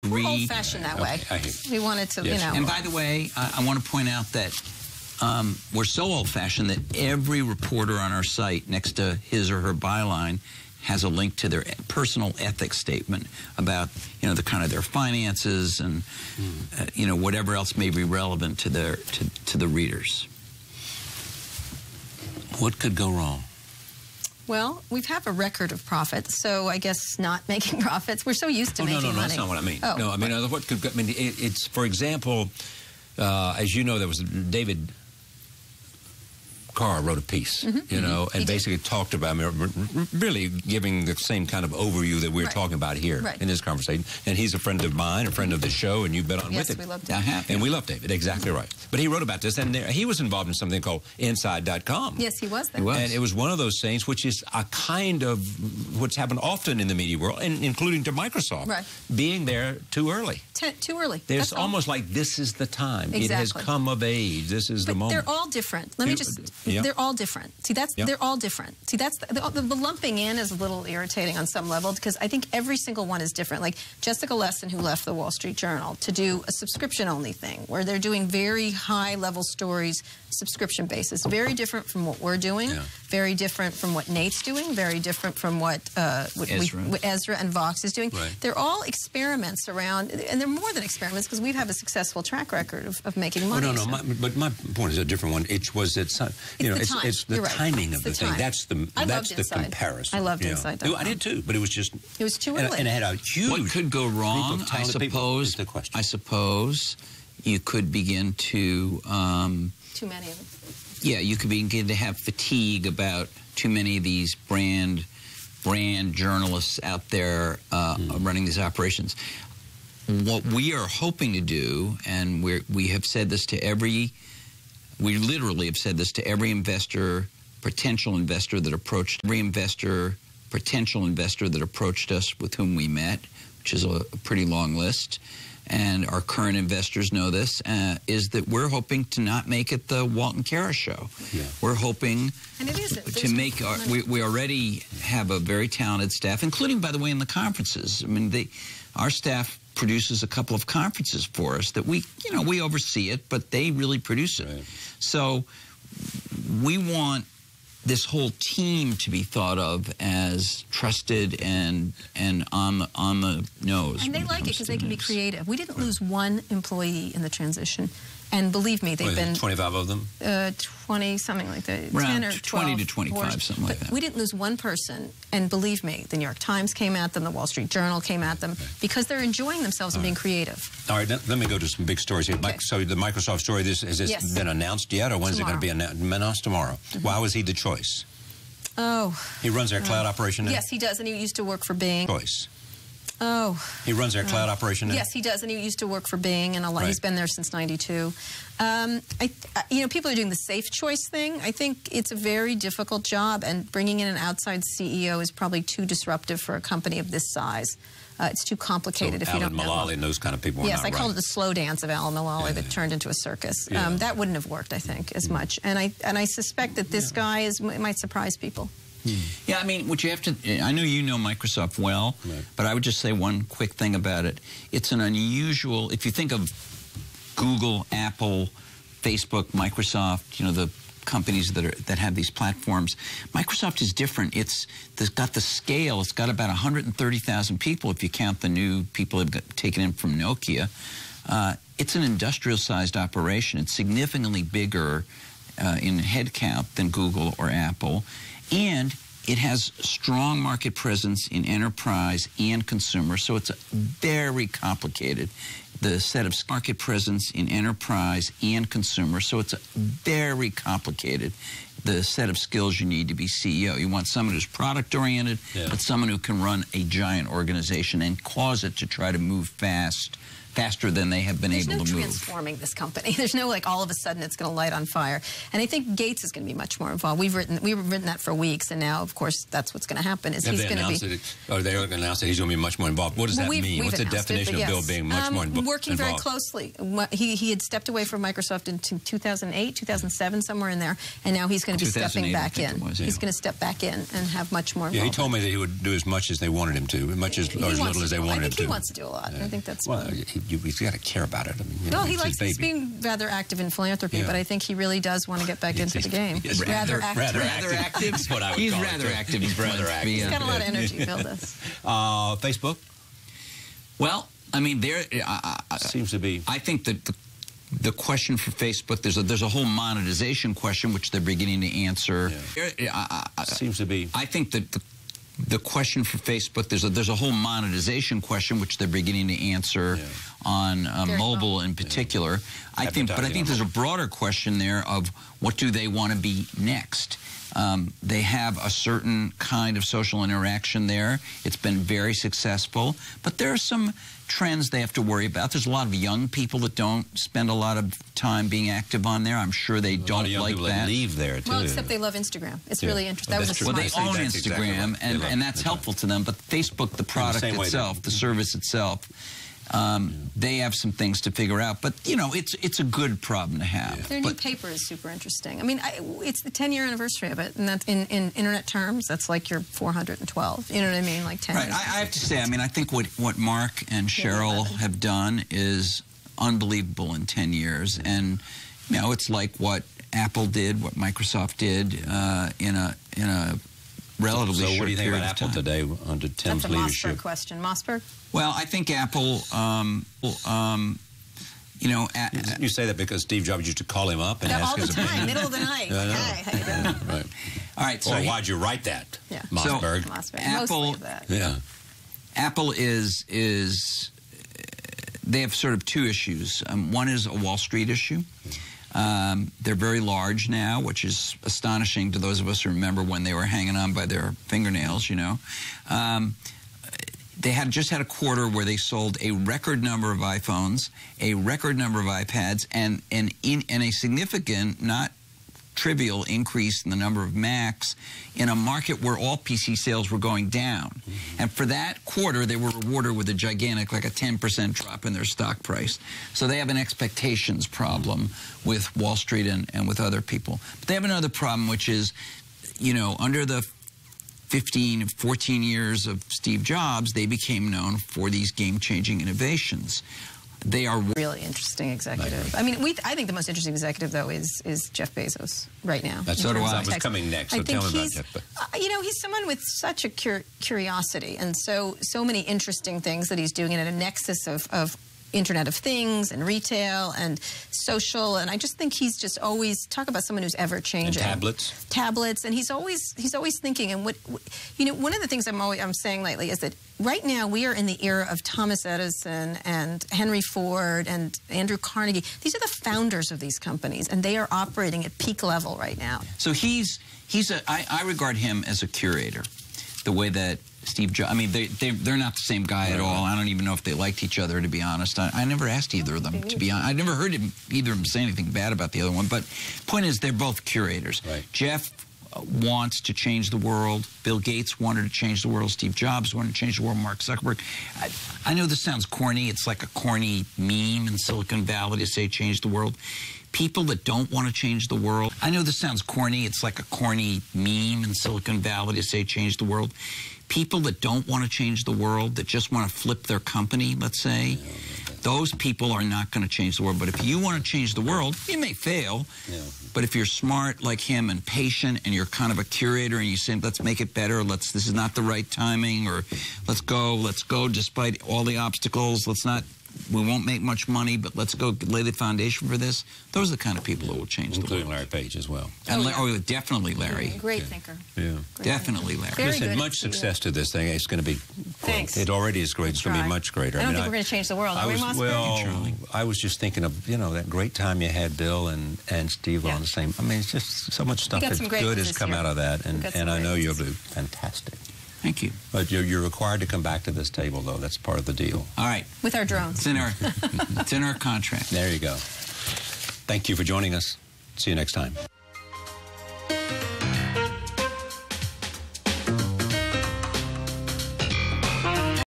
We're old-fashioned that way. We wanted to, yes. you know. And by the way, I want to point out that we're so old-fashioned that every reporter on our site, next to his or her byline, has a link to their personal ethics statement about, you know, the kind of their finances and, you know, whatever else may be relevant to their to the readers. What could go wrong? Well, we have a record of profits, so I guess not making profits. We're so used to making money. No, that's not what I mean. Oh, no, I mean, what could, I mean, it's, for example, as you know, there was David Carr wrote a piece, you know, and basically talked about, really giving the same kind of overview that we're talking about here in this conversation. And he's a friend of mine, a friend of the show, and you've been on with it. Yes, we love David. And we love David, exactly right. But he wrote about this, and he was involved in something called Inside.com. Yes, he was there. He was. And it was one of those things which is a kind of what's happened often in the media world, and including to Microsoft, being there too early. Too early. There's almost like this is the time. Exactly. It has come of age. This is the moment. They're all different. Let me just, they're all different. See, that's, they're all different. See, that's, the lumping in is a little irritating on some level because I think every single one is different. Like Jessica Lessin, who left the Wall Street Journal to do a subscription-only thing where they're doing very high-level stories, subscription basis. Very different from what we're doing. Very different from what Nate's doing. Very different from what Ezra and Vox is doing. They're all experiments around, and they're more than experiments because we've had a successful track record of making money. But my point is a different one. It was that, you know, it's the timing of the thing. That's the comparison. I loved Inside. I did too, but it was just, it was too early. And it had a huge. What could go wrong? I suppose you could begin to. Too many of them. Yeah, you could begin to have fatigue about too many of these brand journalists out there running these operations. What we are hoping to do, and we have said this to we literally have said this to every potential investor that approached us with whom we met, which is a pretty long list, and our current investors know this, is that we're hoping to not make it the Walton Kara show. We're hoping to make we already have a very talented staff, including, by the way, in the conferences. I mean, our staff produces a couple of conferences for us that we oversee it, but they really produce it. So we want this whole team to be thought of as trusted and on the nose. And they like it because they can be creative. We didn't lose one employee in the transition. And believe me, they've been 25 of them? 20, something like that. Around 10 or 12, 20 to 25, something like that. We didn't lose one person. And believe me, the New York Times came at them, the Wall Street Journal came at them, because they're enjoying themselves and being creative. All right, let me go to some big stories here. So the Microsoft story, has this been announced yet, or when's it going to be announced tomorrow? Why was he the choice? Oh. He runs their cloud operation now? Yes, he does, and he used to work for Bing. Choice. Oh. He runs their cloud operation now? Yes, he does, and he used to work for Bing, and he's been there since '92. You know, people are doing the safe choice thing. I think it's a very difficult job, and bringing in an outside CEO is probably too disruptive for a company of this size. It's too complicated if you don't know. Alan Mulally and those kind of people Yes, I called it the slow dance of Alan Mulally that turned into a circus. That wouldn't have worked, I think, as much. And I suspect that this guy might surprise people. Yeah, I mean, what you have to, I know you know Microsoft well, but I would just say one quick thing about it. It's an unusual, if you think of Google, Apple, Facebook, Microsoft, you know, the companies that have these platforms, Microsoft is different. It's got the scale. It's got about 130,000 people if you count the new people have taken in from Nokia. It's an industrial-sized operation. It's significantly bigger in headcount than Google or Apple. And it has strong market presence in enterprise and consumer, so it's very complicated. The set of market presence in enterprise and consumer, so it's very complicated. The set of skills you need to be CEO. You want someone who's product-oriented, but someone who can run a giant organization and cause it to try to move faster than they have been able to move. There's no transforming this company. There's no like all of a sudden it's going to light on fire. And I think Gates is going to be much more involved. We've written that for weeks, and now of course that's what's going to happen. Is he's going to be? Are they going to announce that he's going to be much more involved? What does that mean? What's the definition of Bill being much more involved? Working very closely. He had stepped away from Microsoft in 2008, 2007, somewhere in there, and now he's going to be stepping back in. He's going to step back in and have much more involvement. Yeah, he told me that he would do as much as they wanted him to, or as little as they wanted him to. I think he wants to do a lot. I think that's he's got to care about it. I mean, well, he likes being rather active in philanthropy, but I think he really does want to get back into the game. He's rather active. Rather active. That's what I would He's call rather it. active. He's rather active. He's got a lot of energy, Bill does. Facebook? Well, I mean, there seems to be. I think that the question for Facebook, there's a whole monetization question which they're beginning to answer. Yeah. Seems to be. I think that the question for Facebook, there's a whole monetization question which they're beginning to answer on mobile in particular. I think there's a broader question there of what do they want to be next. They have a certain kind of social interaction there. It's been very successful, but there are some trends they have to worry about. There's a lot of young people that don't spend a lot of time being active on there. I'm sure they don't like that. A lot of young people that leave there, too. Well, except they love Instagram. It's really interesting. That was a smart they own Instagram, exactly and that's helpful to them. But Facebook, the product itself, the service itself, they have some things to figure out. But, you know, it's a good problem to have. Their new paper is super interesting. I mean, it's the 10-year anniversary of it, and that's in Internet terms, that's like your 412. You know what I mean? Like 10 years. I have to say, I mean, I think what Mark and Cheryl have done is unbelievable in 10 years. And, you know, it's like what Apple did, what Microsoft did in a relatively short period of time. So what do you think about Apple today under Tim's leadership? That's a Mossberg question. Mossberg? Well, I think Apple, you know... You say that because Steve Jobs used to call him up and ask his opinion. All the time, middle of the night. Like, hi, how you doing? Right. All right, so... Or why'd you write that, Mossberg? So, Mossberg. Apple, Apple is... They have sort of two issues. One is a Wall Street issue. They're very large now, which is astonishing to those of us who remember when they were hanging on by their fingernails, you know. They just had a quarter where they sold a record number of iPhones, a record number of iPads, and a significant, not trivial increase in the number of Macs in a market where all PC sales were going down. And for that quarter, they were rewarded with a gigantic, like a 10% drop in their stock price. So they have an expectations problem with Wall Street and with other people. But they have another problem, which is, you know, under the 14 years of Steve Jobs, they became known for these game-changing innovations. They are really interesting executive. I mean, I think the most interesting executive, though, is Jeff Bezos right now. That's sort of what was coming next. So tell me about Jeff. You know, he's someone with such a curiosity and so many interesting things that he's doing at a nexus of Internet of Things and retail and social, and I just think he's just always talk about someone who's ever changing. And tablets, and he's always thinking. And what you know, one of the things I'm saying lately is that right now we are in the era of Thomas Edison and Henry Ford and Andrew Carnegie. These are the founders of these companies, and they are operating at peak level right now. So I regard him as a curator, the way that Steve Jobs, I mean, they're not the same guy at all. I don't even know if they liked each other, to be honest. I never asked either of them, to be honest. I never heard either of them say anything bad about the other one. But point is, they're both curators. Right. Jeff wants to change the world. Bill Gates wanted to change the world. Steve Jobs wanted to change the world. Mark Zuckerberg. I know this sounds corny. It's like a corny meme in Silicon Valley to say change the world. People that don't want to change the world. I know this sounds corny. It's like a corny meme in Silicon Valley to say change the world. People that don't want to change the world, that just want to flip their company, let's say, those people are not going to change the world. But if you want to change the world, you may fail. Yeah. But if you're smart like him and patient and you're kind of a curator and you say, let's make it better, this is not the right timing, or let's go despite all the obstacles, we won't make much money, but let's go lay the foundation for this. Those are the kind of people that will change the world. Including Larry Page as well. And definitely Larry. Great thinker. Yeah. Definitely Larry. Listen, much success to this thing. It's going to be great. Thanks. It already is great. It's going to be much greater. I don't think we're going to change the world. Are we, Mossberg? Well, I was just thinking of, you know, that great time you had Bill and Steve on the same. I mean, it's just so much stuff that's good has come out of that. And I know you'll do fantastic. Thank you. But you're required to come back to this table, though. That's part of the deal. All right. With our drones. It's in our contract. There you go. Thank you for joining us. See you next time.